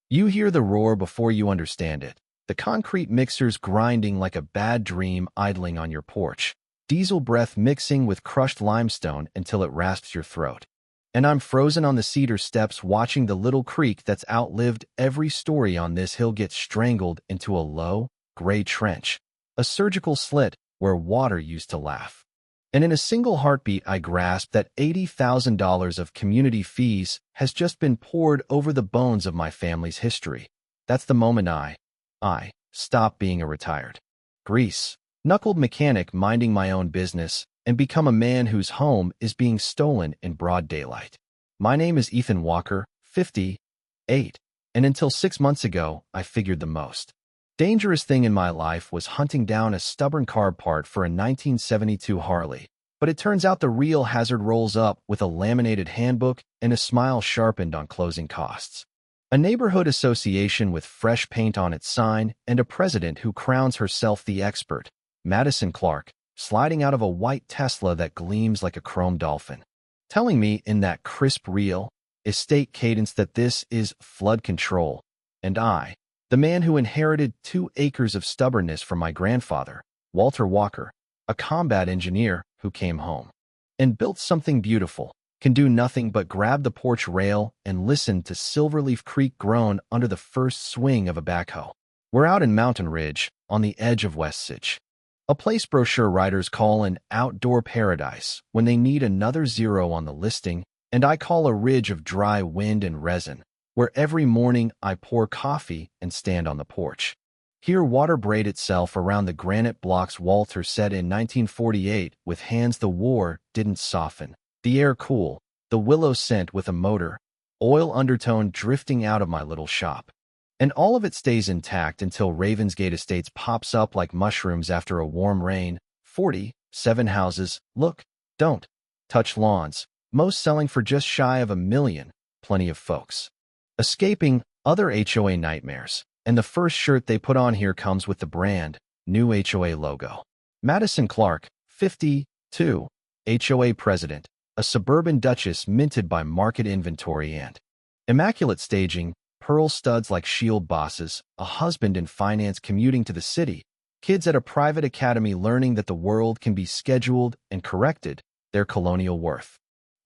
You hear the roar before you understand it. The concrete mixers grinding like a bad dream idling on your porch. Diesel breath mixing with crushed limestone until it rasps your throat. And I'm frozen on the cedar steps watching the little creek that's outlived every story on this hill get strangled into a low, gray trench. A surgical slit where water used to laugh. And in a single heartbeat I grasp that $80,000 of community fees has just been poured over the bones of my family's history. That's the moment I stop being a retired knuckled mechanic minding my own business and become a man whose home is being stolen in broad daylight. My name is Ethan Walker, 58, and until 6 months ago, I figured the most dangerous thing in my life was hunting down a stubborn carb part for a 1972 Harley. But it turns out the real hazard rolls up with a laminated handbook and a smile sharpened on closing costs. A neighborhood association with fresh paint on its sign and a president who crowns herself the expert, Madison Clark, sliding out of a white Tesla that gleams like a chrome dolphin, telling me in that crisp real estate cadence that this is flood control, and I, the man who inherited 2 acres of stubbornness from my grandfather, Walter Walker, a combat engineer who came home and built something beautiful, can do nothing but grab the porch rail and listen to Silverleaf Creek groan under the first swing of a backhoe. We're out in Mountain Ridge, on the edge of West Sitch, a place brochure writers call an outdoor paradise when they need another zero on the listing, and I call a ridge of dry wind and resin, where every morning I pour coffee and stand on the porch. Hear water braid itself around the granite blocks Walter set in 1948 with hands the war didn't soften. The air cool, the willow scent with a motor, oil undertone drifting out of my little shop. And all of it stays intact until Ravensgate Estates pops up like mushrooms after a warm rain. 47 houses, look, don't touch lawns, most selling for just shy of $1 million, plenty of folks escaping other HOA nightmares, and the first shirt they put on here comes with the brand new HOA logo. Madison Clark, 52, HOA president, a suburban duchess minted by market inventory and immaculate staging, pearl studs like shield bosses, a husband in finance commuting to the city, kids at a private academy learning that the world can be scheduled and corrected, their colonial worth.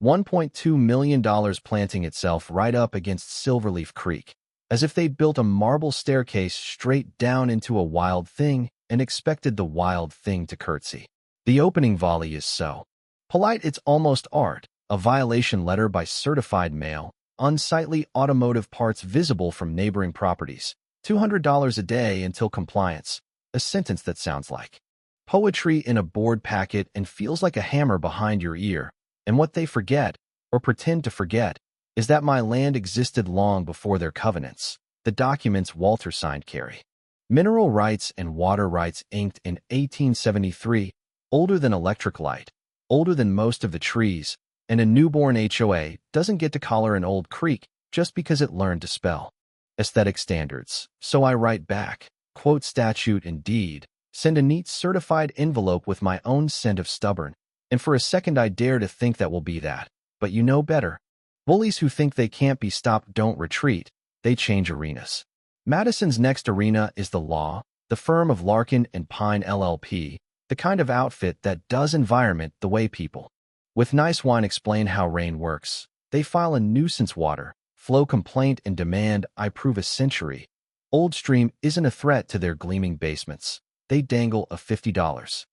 $1.2 million planting itself right up against Silverleaf Creek, as if they'd built a marble staircase straight down into a wild thing and expected the wild thing to curtsy. The opening volley is so polite it's almost art, a violation letter by certified mail, unsightly automotive parts visible from neighboring properties, $200 a day until compliance, a sentence that sounds like poetry in a board packet and feels like a hammer behind your ear. And what they forget, or pretend to forget, is that my land existed long before their covenants, the documents Walter signed carry. Mineral rights and water rights inked in 1873, older than electric light, older than most of the trees, and a newborn HOA doesn't get to collar an old creek just because it learned to spell. Aesthetic standards. So I write back, quote statute indeed, send a neat certified envelope with my own scent of stubborn, and for a second I dare to think that will be that. But you know better. Bullies who think they can't be stopped don't retreat, they change arenas. Madison's next arena is the law, the firm of Larkin and Pine LLP, the kind of outfit that does environment the way people with nice wine explain how rain works. They file a nuisance water flow complaint and demand I prove a century old stream isn't a threat to their gleaming basements. They dangle a $50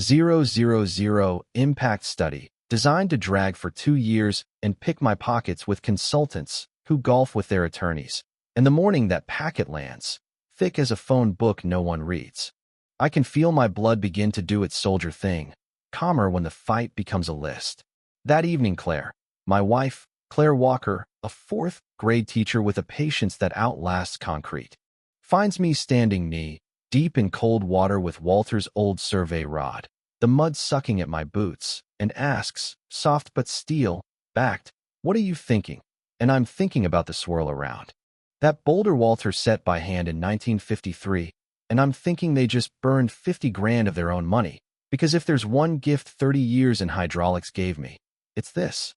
000 impact study designed to drag for 2 years and pick my pockets with consultants who golf with their attorneys. And the morning that packet lands, thick as a phone book no one reads, I can feel my blood begin to do its soldier thing, calmer when the fight becomes a list. That evening Claire, my wife, Claire Walker, a 4th grade teacher with a patience that outlasts concrete, finds me standing knee deep in cold water with Walter's old survey rod, the mud sucking at my boots, and asks, soft but steel-backed, what are you thinking? And I'm thinking about the swirl around that boulder Walter set by hand in 1953, and I'm thinking they just burned 50 grand of their own money, because if there's one gift 30 years in hydraulics gave me, it's this.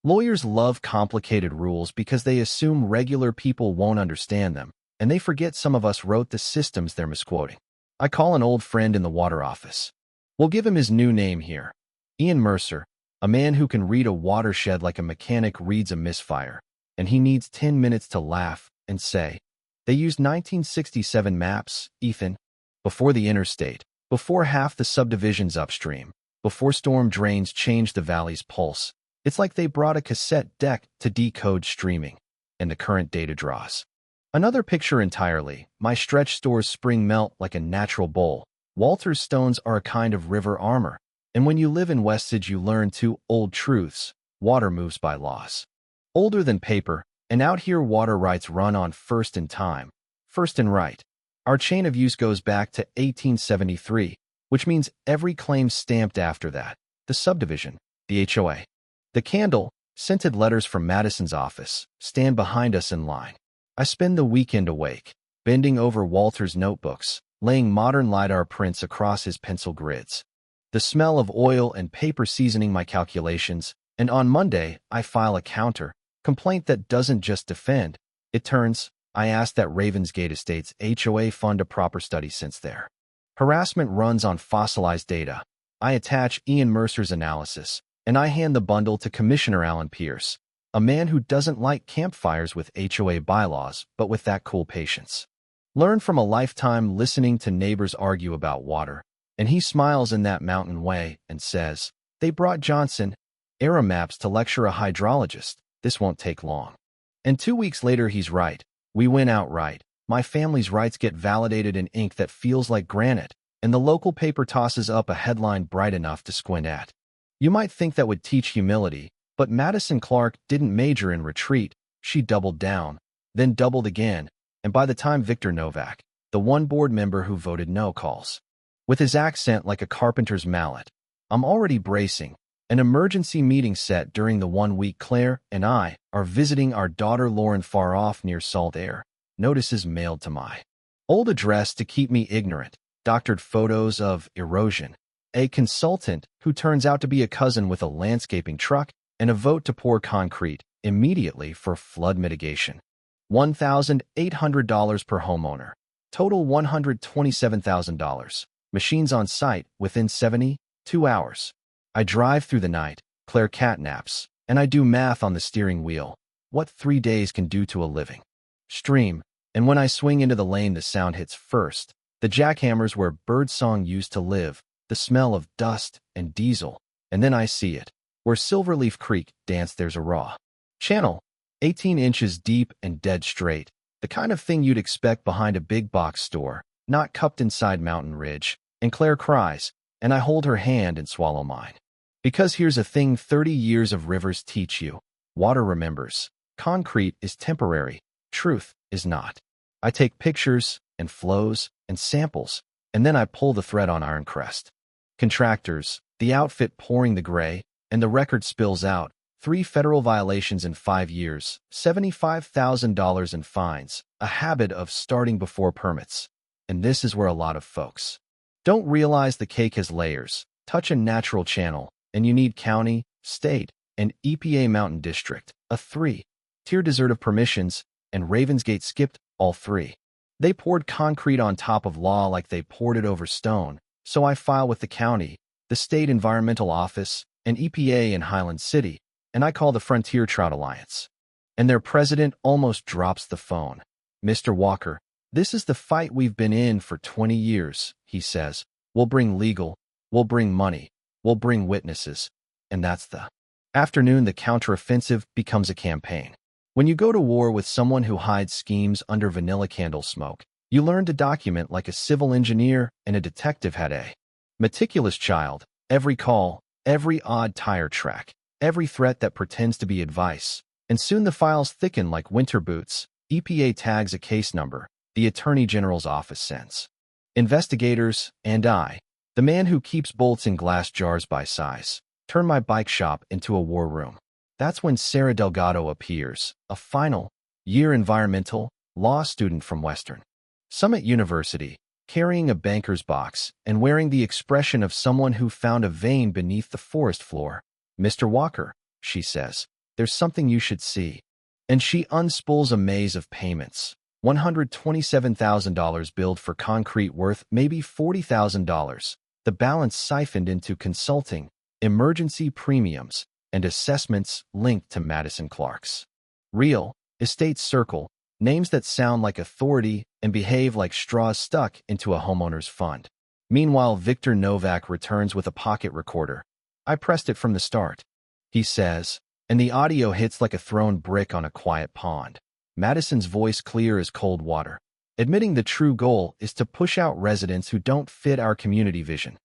Lawyers love complicated rules because they assume regular people won't understand them, and they forget some of us wrote the systems they're misquoting. I call an old friend in the water office. We'll give him his new name here. Ian Mercer, a man who can read a watershed like a mechanic reads a misfire, and he needs 10 minutes to laugh and say, "They used 1967 maps, Ethan, before the interstate, before half the subdivisions upstream, before storm drains changed the valley's pulse. It's like they brought a cassette deck to decode streaming, and the current data draws." Another picture entirely, my stretch store's spring melt like a natural bowl. Walter's stones are a kind of river armor, and when you live in Westage you learn two old truths: water moves by laws. Older than paper, and out here water rights run on first in time, first in right. Our chain of use goes back to 1873, which means every claim stamped after that. The subdivision, the HOA. The candle, scented letters from Madison's office, stand behind us in line. I spend the weekend awake, bending over Walter's notebooks, laying modern LiDAR prints across his pencil grids. The smell of oil and paper seasoning my calculations, and on Monday, I file a counter complaint that doesn't just defend, it turns. I asked that Ravensgate Estates HOA fund a proper study since their harassment runs on fossilized data. I attach Ian Mercer's analysis, and I hand the bundle to Commissioner Alan Pierce, a man who doesn't like campfires with HOA bylaws, but with that cool patience. Learn from a lifetime listening to neighbors argue about water, and he smiles in that mountain way and says, "They brought Johnson era maps to lecture a hydrologist. This won't take long." And 2 weeks later he's right. We win outright. My family's rights get validated in ink that feels like granite, and the local paper tosses up a headline bright enough to squint at. You might think that would teach humility, but Madison Clark didn't major in retreat. She doubled down, then doubled again, and by the time Victor Novak, the one board member who voted no, calls, with his accent like a carpenter's mallet, I'm already bracing. An emergency meeting set during the 1 week Claire and I are visiting our daughter Lauren far off near Salt Air. Notices mailed to my old address to keep me ignorant. Doctored photos of erosion. A consultant who turns out to be a cousin with a landscaping truck, and a vote to pour concrete immediately for flood mitigation. $1,800 per homeowner. Total $127,000. Machines on site within 72 hours. I drive through the night, Claire catnaps, and I do math on the steering wheel. What 3 days can do to a living stream, and when I swing into the lane the sound hits first. The jackhammers where birdsong used to live, the smell of dust and diesel, and then I see it. Where Silverleaf Creek danced there's a raw channel, 18 inches deep and dead straight, the kind of thing you'd expect behind a big box store, not cupped inside Mountain Ridge. And Claire cries, and I hold her hand and swallow mine. Because here's a thing 30 years of rivers teach you. Water remembers. Concrete is temporary. Truth is not. I take pictures and flows and samples, and then I pull the thread on Ironcrest. Contractors, the outfit pouring the gray, and the record spills out. 3 federal violations in 5 years, $75,000 in fines, a habit of starting before permits. And this is where a lot of folks don't realize the cake has layers. Touch a natural channel, and you need county, state, and EPA Mountain District, a 3-tier desert of permissions, and Ravensgate skipped all 3. They poured concrete on top of law like they poured it over stone, so I file with the county, the state environmental office, and EPA in Highland City, and I call the Frontier Trout Alliance. And their president almost drops the phone. "Mr. Walker, this is the fight we've been in for 20 years, he says. We'll bring legal, we'll bring money, we'll bring witnesses. And that's the afternoon the counteroffensive becomes a campaign. When you go to war with someone who hides schemes under vanilla candle smoke, you learn to document like a civil engineer and a detective had a meticulous child. Every call, every odd tire track, every threat that pretends to be advice. And soon the files thicken like winter boots. EPA tags a case number. The Attorney General's office sends investigators, and I, the man who keeps bolts in glass jars by size, turn my bike shop into a war room. That's when Sarah Delgado appears, a final-year environmental law student from Western Summit University, carrying a banker's box and wearing the expression of someone who found a vein beneath the forest floor. "Mr. Walker," she says, there's something you should see. And she unspools a maze of payments. $127,000 billed for concrete worth maybe $40,000. The balance siphoned into consulting, emergency premiums, and assessments linked to Madison Clark's real estate circle, names that sound like authority and behave like straws stuck into a homeowner's fund. Meanwhile, Victor Novak returns with a pocket recorder. I pressed it from the start, he says, and the audio hits like a thrown brick on a quiet pond. Madison's voice clear as cold water, admitting the true goal is to push out residents who don't fit our community vision.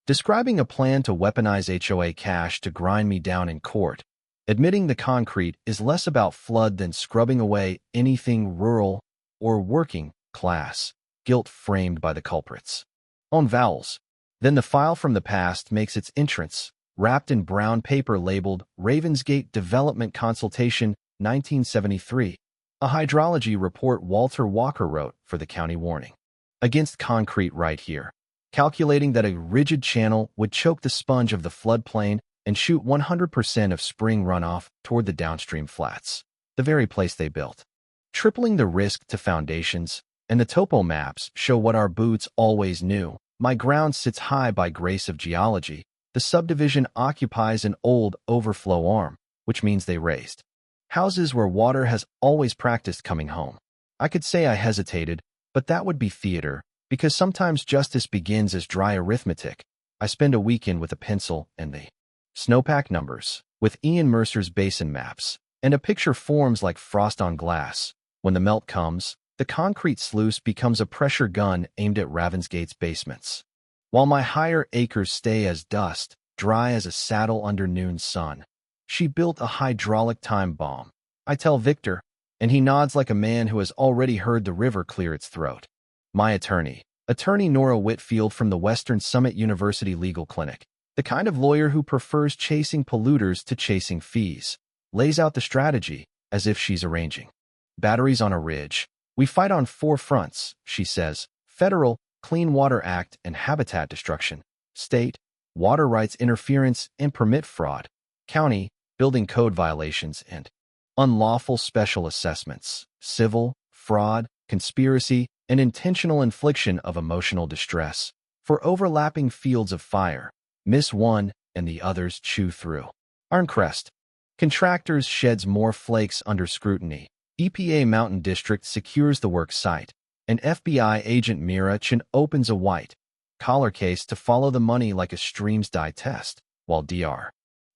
Describing a plan to weaponize HOA cash to grind me down in court, admitting the concrete is less about flood than scrubbing away anything rural or working class, guilt framed by the culprits. On vowels. Then the file from the past makes its entrance, wrapped in brown paper labeled Ravensgate Development Consultation 1973, a hydrology report Walter Walker wrote for the county warning against concrete right here, calculating that a rigid channel would choke the sponge of the floodplain and shoot 100% of spring runoff toward the downstream flats, the very place they built, tripling the risk to foundations. And the topo maps show what our boots always knew. My ground sits high by grace of geology. The subdivision occupies an old overflow arm, which means they raised houses where water has always practiced coming home. I could say I hesitated, but that would be theater, because sometimes justice begins as dry arithmetic. I spend a weekend with a pencil and the snowpack numbers, with Ian Mercer's basin maps, and a picture forms like frost on glass. When the melt comes, the concrete sluice becomes a pressure gun aimed at Ravensgate's basements, while my higher acres stay as dust, dry as a saddle under noon sun. She built a hydraulic time bomb, I tell Victor, and he nods like a man who has already heard the river clear its throat. My attorney Nora Whitfield from the Western Summit University Legal Clinic, the kind of lawyer who prefers chasing polluters to chasing fees, lays out the strategy as if she's arranging batteries on a ridge. We fight on 4 fronts, she says: federal, Clean Water Act and habitat destruction; state, water rights interference and permit fraud; county, building code violations and unlawful special assessments; civil, fraud, conspiracy, and intentional infliction of emotional distress. For overlapping fields of fire, miss one and the others chew through. Arncrest. Contractors sheds more flakes under scrutiny. EPA Mountain District secures the work site, and FBI agent Mira Chin opens a white collar case to follow the money like a streams dye test, while Dr.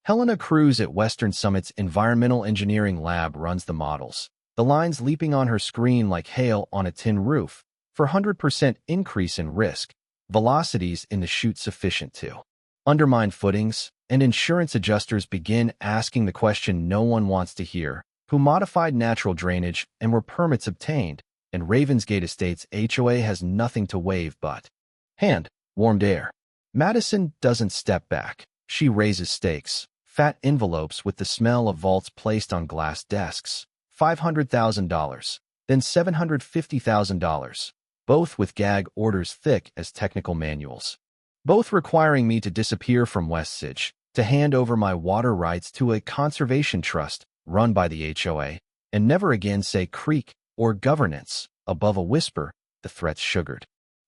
Helena Cruz at Western Summit's Environmental Engineering Lab runs the models, the lines leaping on her screen like hail on a tin roof. For 100% increase in risk, velocities in the chute sufficient to undermine footings, and insurance adjusters begin asking the question no one wants to hear: who modified natural drainage and were permits obtained? And Ravensgate Estates HOA has nothing to wave but hand-warmed air. Madison doesn't step back. She raises stakes, fat envelopes with the smell of vaults placed on glass desks. $500,000, then $750,000, both with gag orders thick as technical manuals, both requiring me to disappear from Westside, to hand over my water rights to a conservation trust run by the HOA, and never again say creek or governance. Above a whisper, the threats sugared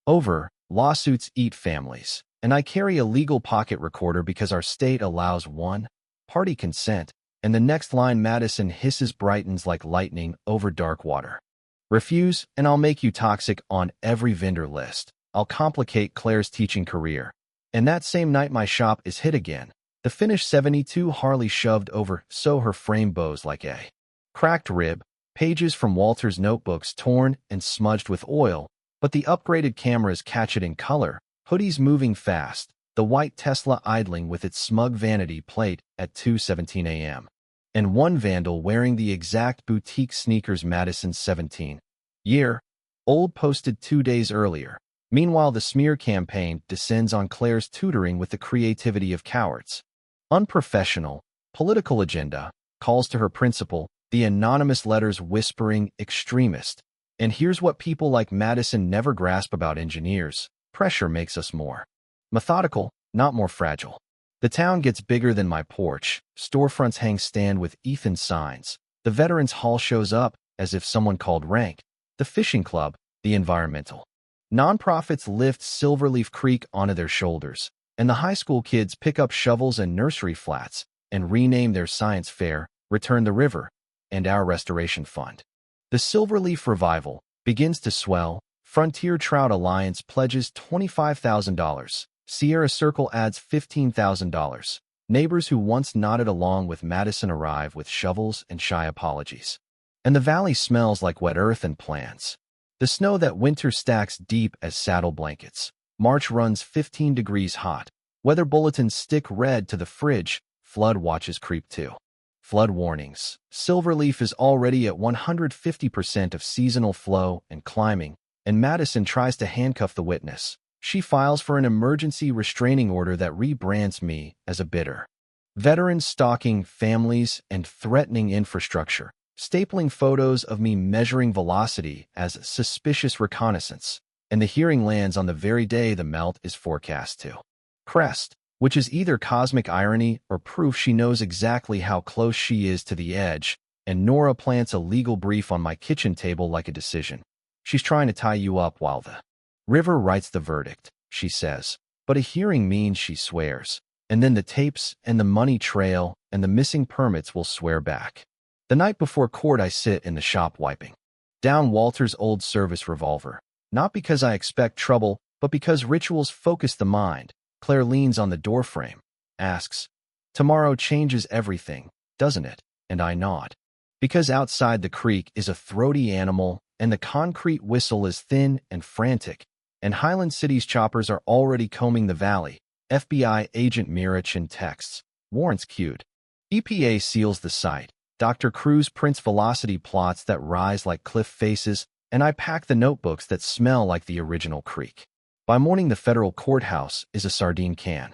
over. Lawsuits eat families, and I carry a legal pocket recorder because our state allows one-party consent, and the next line Madison hisses brightens like lightning over dark water. Refuse, and I'll make you toxic on every vendor list. I'll complicate Claire's teaching career. And that same night my shop is hit again. The finished 72 Harley shoved over so her frame bows like a cracked rib, pages from Walter's notebooks torn and smudged with oil, but the upgraded cameras catch it in color, hoodies moving fast, the white Tesla idling with its smug vanity plate at 2:17 a.m., and one vandal wearing the exact boutique sneakers Madison's 17-year-old posted 2 days earlier. Meanwhile, the smear campaign descends on Claire's tutoring with the creativity of cowards. Unprofessional, political agenda, calls to her principal, the anonymous letters whispering extremist. And here's what people like Madison never grasp about engineers: pressure makes us more methodical, not more fragile. The town gets bigger than my porch. Storefronts hang stand with Ethan signs. The Veterans Hall shows up as if someone called rank. The fishing club, the environmental. Nonprofits lift Silverleaf Creek onto their shoulders, and the high school kids pick up shovels and nursery flats and rename their science fair, Return the River, and our restoration fund. The Silverleaf Revival begins to swell. Frontier Trout Alliance pledges $25,000. Sierra Circle adds $15,000. Neighbors who once nodded along with Madison arrive with shovels and shy apologies. And the valley smells like wet earth and plants. The snow that winter stacks deep as saddle blankets. March runs 15 degrees hot. Weather bulletins stick red to the fridge. Flood watches creep too. Flood warnings. Silverleaf is already at 150% of seasonal flow and climbing, and Madison tries to handcuff the witness. She files for an emergency restraining order that rebrands me as a bidder. Veterans stalking families and threatening infrastructure, stapling photos of me measuring velocity as suspicious reconnaissance, and the hearing lands on the very day the melt is forecast to crest, which is either cosmic irony or proof she knows exactly how close she is to the edge, and Nora plants a legal brief on my kitchen table like a decision. She's trying to tie you up while the river writes the verdict, she says. But a hearing means she swears. And then the tapes and the money trail and the missing permits will swear back. The night before court I sit in the shop wiping down Walter's old service revolver. Not because I expect trouble, but because rituals focus the mind. Claire leans on the doorframe, asks, "Tomorrow changes everything, doesn't it?" And I nod. Because outside the creek is a throaty animal, and the concrete whistle is thin and frantic, and Highland City's choppers are already combing the valley. FBI agent Mirachin texts. Warrants queued. EPA seals the site. Dr. Cruz prints velocity plots that rise like cliff faces, and I pack the notebooks that smell like the original creek. By morning, the federal courthouse is a sardine can.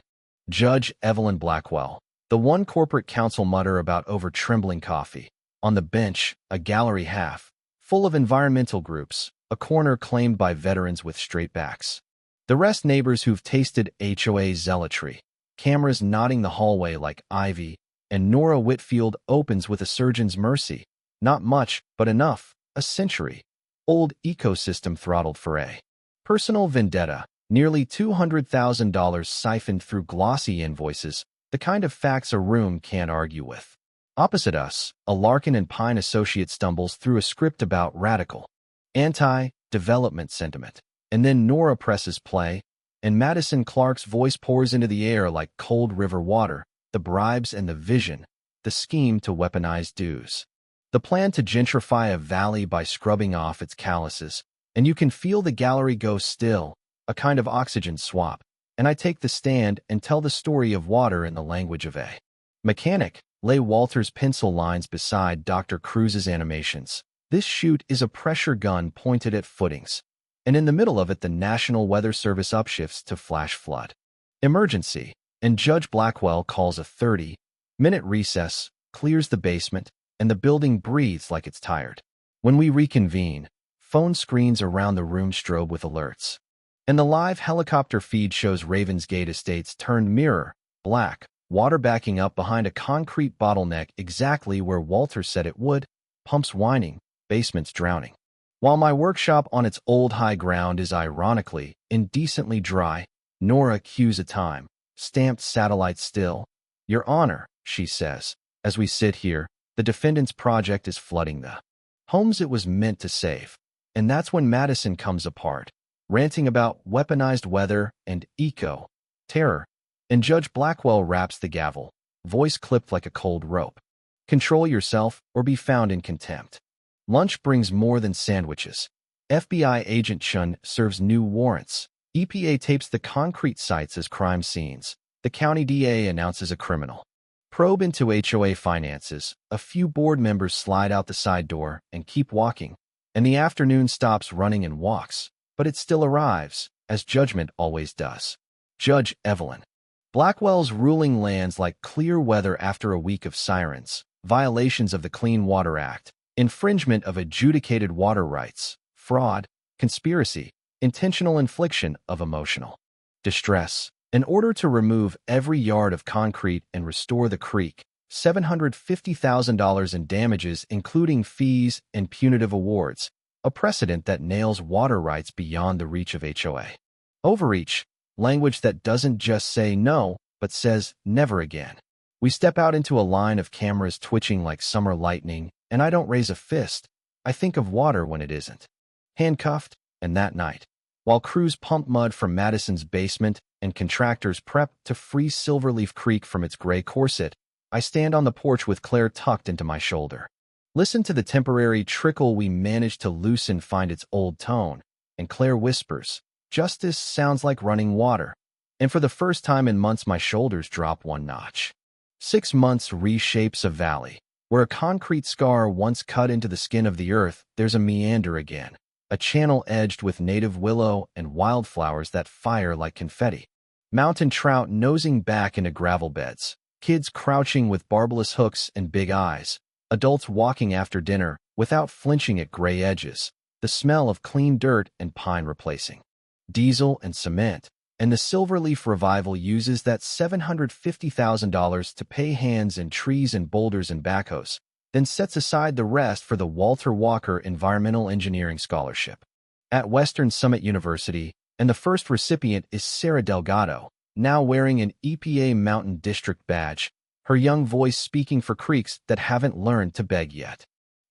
Judge Evelyn Blackwell. The one corporate counsel mutter about over-trembling coffee. On the bench, a gallery half, full of environmental groups, a corner claimed by veterans with straight backs. The rest neighbors who've tasted HOA zealotry. Cameras knotting the hallway like ivy, and Nora Whitfield opens with a surgeon's mercy. Not much, but enough. A century. Old ecosystem throttled for a personal vendetta. Nearly $200,000 siphoned through glossy invoices, the kind of facts a room can't argue with. Opposite us, a Larkin and Pine associate stumbles through a script about radical anti-development sentiment. And then Nora presses play, and Madison Clark's voice pours into the air like cold river water, the bribes and the vision, the scheme to weaponize dues. The plan to gentrify a valley by scrubbing off its calluses, and you can feel the gallery go still, a kind of oxygen swap, and I take the stand and tell the story of water in the language of a mechanic. Lay Walter's pencil lines beside Dr. Cruz's animations. This shoot is a pressure gun pointed at footings, and in the middle of it the National Weather Service upshifts to flash flood emergency, and Judge Blackwell calls a 30-minute recess, clears the basement, and the building breathes like it's tired. When we reconvene, phone screens around the room strobe with alerts, and the live helicopter feed shows Ravensgate Estates turned mirror, black, water backing up behind a concrete bottleneck exactly where Walter said it would, pumps whining, basements drowning. While my workshop on its old high ground is ironically, indecently dry, Nora cues a time, stamped satellite still. Your Honor, she says, as we sit here, the defendant's project is flooding the homes it was meant to save. And that's when Madison comes apart, ranting about weaponized weather and eco-terror. And Judge Blackwell raps the gavel, voice clipped like a cold rope. Control yourself or be found in contempt. Lunch brings more than sandwiches. FBI agent Chun serves new warrants. EPA tapes the concrete sites as crime scenes. The county DA announces a criminal probe into HOA finances. A few board members slide out the side door and keep walking. And the afternoon stops running and walks. But it still arrives, as judgment always does. Judge Evelyn Blackwell's ruling lands like clear weather after a week of sirens, violations of the Clean Water Act, infringement of adjudicated water rights, fraud, conspiracy, intentional infliction of emotional distress. In order to remove every yard of concrete and restore the creek, $750,000 in damages, including fees and punitive awards, a precedent that nails water rights beyond the reach of HOA. Overreach, language that doesn't just say no, but says never again. We step out into a line of cameras twitching like summer lightning, and I don't raise a fist. I think of water when it isn't. Handcuffed, and that night, while crews pump mud from Madison's basement and contractors prep to free Silverleaf Creek from its gray corset, I stand on the porch with Claire tucked into my shoulder. Listen to the temporary trickle we manage to loosen find its old tone, and Claire whispers, "Justice sounds like running water." And for the first time in months, my shoulders drop one notch. 6 months reshapes a valley. Where a concrete scar once cut into the skin of the earth, there's a meander again, a channel edged with native willow and wildflowers that fire like confetti. Mountain trout nosing back into gravel beds, kids crouching with barbless hooks and big eyes, adults walking after dinner without flinching at gray edges, the smell of clean dirt and pine replacing diesel and cement. And the Silverleaf Revival uses that $750,000 to pay hands in trees and boulders and backhoes, then sets aside the rest for the Walter Walker Environmental Engineering Scholarship at Western Summit University, and the first recipient is Sarah Delgado, now wearing an EPA Mountain District badge, her young voice speaking for creeks that haven't learned to beg yet.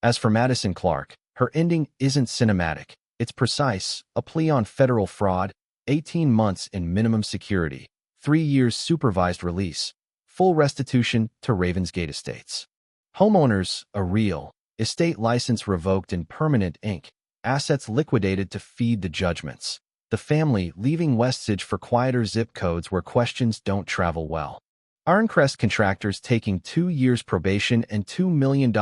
As for Madison Clark, her ending isn't cinematic, it's precise, a plea on federal fraud, 18 months in minimum security, 3 years supervised release, full restitution to Ravensgate Estates. Homeowners, a real estate license revoked in permanent ink, assets liquidated to feed the judgments. The family leaving Westside for quieter zip codes where questions don't travel well. Ironcrest contractors taking 2 years probation and $2 million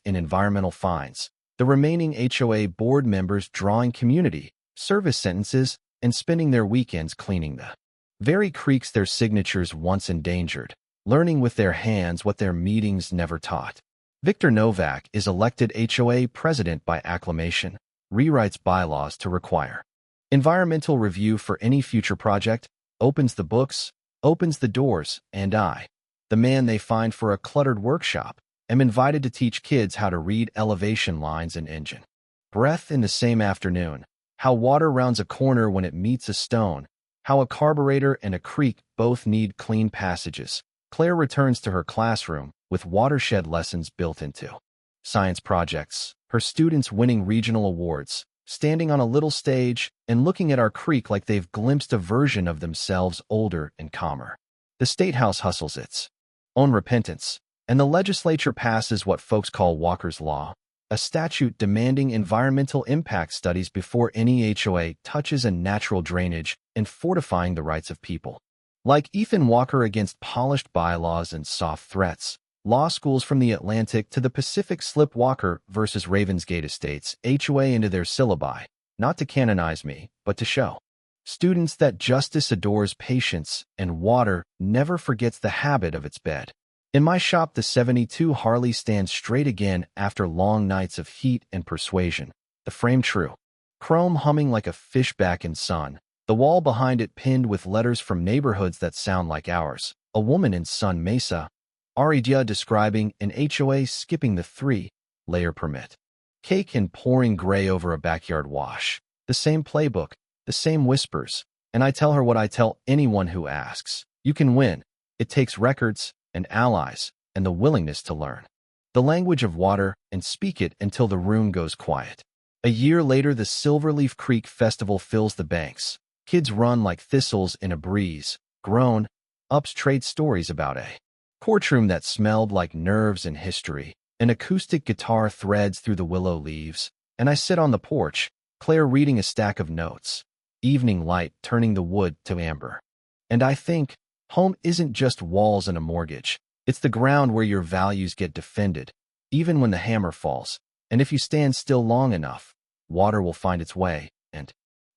in environmental fines. The remaining HOA board members drawing community service sentences and spending their weekends cleaning the very creeks their signatures once endangered, learning with their hands what their meetings never taught. Victor Novak is elected HOA president by acclamation, rewrites bylaws to require environmental review for any future project, opens the books, opens the doors, and I, the man they find for a cluttered workshop, am invited to teach kids how to read elevation lines and engine breath in the same afternoon. How water rounds a corner when it meets a stone, how a carburetor and a creek both need clean passages. Claire returns to her classroom with watershed lessons built into science projects, her students winning regional awards, standing on a little stage and looking at our creek like they've glimpsed a version of themselves older and calmer. The State House hustles its own repentance, and the legislature passes what folks call Walker's Law, a statute demanding environmental impact studies before any HOA touches a natural drainage and fortifying the rights of people. Like Ethan Walker against polished bylaws and soft threats, law schools from the Atlantic to the Pacific slip Walker versus Ravensgate Estates HOA into their syllabi, not to canonize me, but to show students that justice adores patience and water never forgets the habit of its bed. In my shop, the 72 Harley stands straight again after long nights of heat and persuasion, the frame true, chrome humming like a fishback in sun, the wall behind it pinned with letters from neighborhoods that sound like ours, a woman in Sun Mesa, Aridia describing an HOA skipping the 3-layer permit, cake and pouring gray over a backyard wash, the same playbook, the same whispers, and I tell her what I tell anyone who asks. You can win. It takes records and allies, and the willingness to learn the language of water and speak it until the room goes quiet. A year later, the Silverleaf Creek Festival fills the banks. Kids run like thistles in a breeze. Grown-ups trade stories about a courtroom that smelled like nerves and history. An acoustic guitar threads through the willow leaves, and I sit on the porch, Claire reading a stack of notes, evening light turning the wood to amber. And I think, home isn't just walls and a mortgage. It's the ground where your values get defended, even when the hammer falls. And if you stand still long enough, water will find its way. And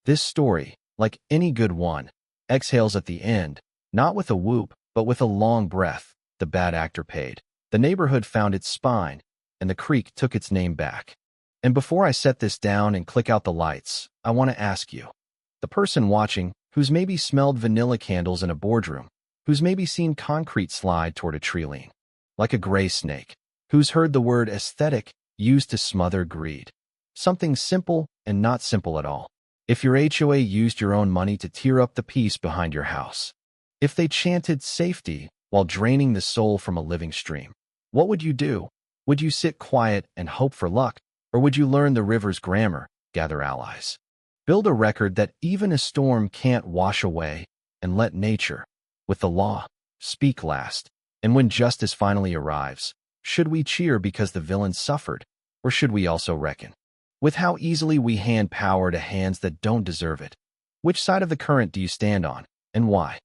this story, like any good one, exhales at the end, not with a whoop, but with a long breath. The bad actor paid. The neighborhood found its spine, and the creek took its name back. And before I set this down and click out the lights, I want to ask you, the person watching, Who's maybe smelled vanilla candles in a boardroom? Who's maybe seen concrete slide toward a tree lean, like a gray snake? Who's heard the word aesthetic used to smother greed? Something simple and not simple at all. If your HOA used your own money to tear up the peace behind your house, if they chanted safety while draining the soul from a living stream, what would you do? Would you sit quiet and hope for luck, or would you learn the river's grammar, gather allies? Build a record that even a storm can't wash away, and let nature, with the law, speak last. And when justice finally arrives, should we cheer because the villain suffered, or should we also reckon with how easily we hand power to hands that don't deserve it? Which side of the current do you stand on, and why?